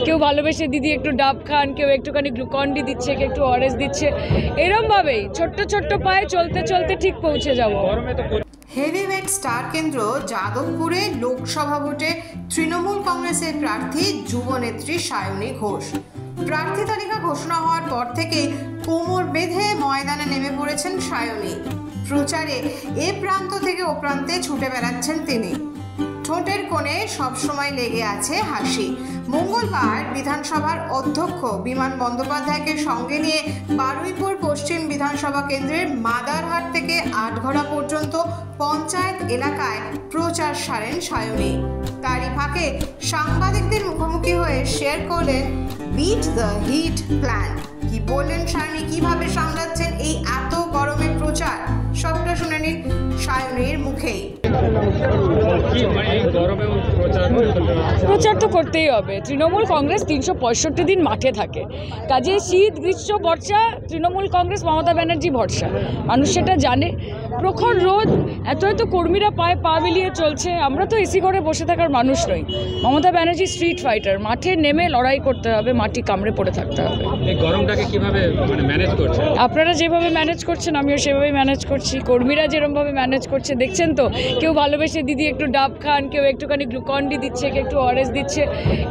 কেউ ভালোবেসে দিদি একটু ডাব খান, কেউ একটুখানি গ্লুকন ডি দিচ্ছে, কেউ একটু অরেঞ্জ দিচ্ছে। এরম ভাবেই ছোট্ট ছোট্ট পায়ে চলতে চলতে ঠিক পৌঁছে যাবো। হেভিওয়েট স্টার কেন্দ্র যাদবপুরে লোকসভা ভোটে তৃণমূল কংগ্রেসের প্রার্থী যুবনেত্রী সায়নী ঘোষ। প্রার্থী তালিকা ঘোষণা হওয়ার পর থেকে কোমর বেঁধে ময়দানে নেমে পড়েছেন সায়নী। প্রচারে এ প্রান্ত থেকে ও প্রান্তে ছুটে বেড়াচ্ছেন তিনি। ঠোঁটের কোণে সবসময় লেগে আছে হাসি। মঙ্গলবার বিধানসভার অধ্যক্ষ বিমান বন্দ্যোপাধ্যায়কে সঙ্গে নিয়ে বারুইপুর পশ্চিম বিধানসভা কেন্দ্রের মাদারহাট থেকে আটঘরা পর্যন্ত পঞ্চায়েত এলাকায় প্রচার সারেন সায়নী। তারই ফাঁকে সাংবাদিকদের মুখোমুখি হয়ে শেয়ার করলেন বিট দ্য হিট প্ল্যান। কি বললেন সায়নী, কিভাবে সামলাচ্ছেন এই এত গরমের প্রচার, সবটা শুনে নিন সায়নীর মুখেই। প্রচার তো করতেই হবে। তৃণমূল কংগ্রেস 365 দিন মাঠে থাকে, কাজে শীত গ্রীষ্ম বর্ষা তৃণমূল কংগ্রেস মমতা ব্যানার্জি ভরসা। মানুষ সেটা জানে। প্রখর রোদ, এত এত কর্মীরা পায়ে পা মিলিয়ে চলছে। আমরা তো এসি করে বসে থাকার মানুষ নই। মমতা ব্যানার্জি স্ট্রিট ফাইটার, মাঠে নেমে লড়াই করতে হবে, মাটি কামড়ে পড়ে থাকতে হবে। এই গরমটাকে কিভাবে ম্যানেজ করছেন? আপনারা যেভাবে ম্যানেজ করছেন আমিও সেভাবেই ম্যানেজ করছি। কর্মীরা যেরকমভাবে ম্যানেজ করছে দেখছেন তো। কেউ ভালোবেসে দিদি একটু ডাব খান, কেউ একটুখানি গ্লুকন ডি দিচ্ছে, কেউ একটু অরেঞ্জ দিচ্ছে।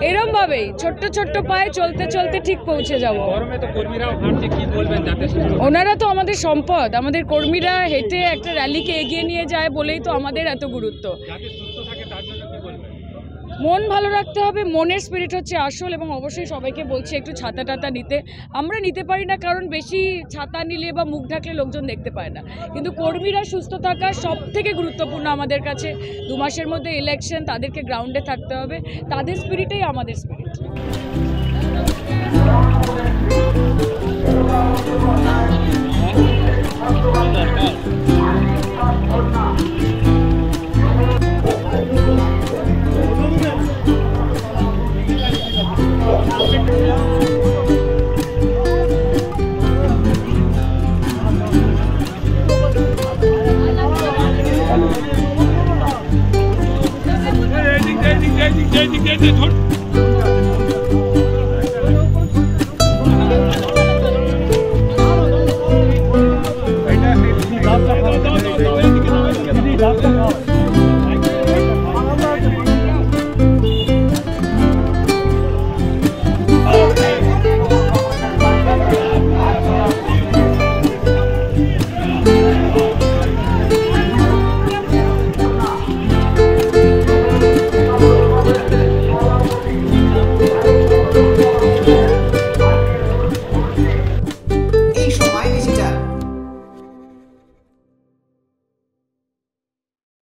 এরম ভাবেই ছোট্ট ছোট্ট পায়ে চলতে চলতে ঠিক পৌঁছে যাবো। গরমে তো কর্মীরাও হাঁটছে, কি বলবেন যাতে? ওনারা তো আমাদের সম্পদ। আমাদের কর্মীরা হেঁটে একটা র্যালিকে এগিয়ে নিয়ে যায় বলেই তো আমাদের এত গুরুত্ব। যাতে সুস্থ থাকে তার জন্য কি বলবেন? মন ভালো রাখতে হবে, মনের স্পিরিট হচ্ছে আসল। এবং অবশ্যই সবাইকে বলছি একটু ছাতা টাতা নিতে। আমরা নিতে পারি না কারণ বেশি ছাতা নিলে বা মুখ ঢাকলে লোকজন দেখতে পায় না, কিন্তু কর্মীরা সুস্থ থাকা সব থেকে গুরুত্বপূর্ণ আমাদের কাছে। 2 মাসের মধ্যে ইলেকশন, তাদেরকে গ্রাউন্ডে থাকতে হবে। তাদের স্পিরিটেই আমাদের স্পিরিট। ধর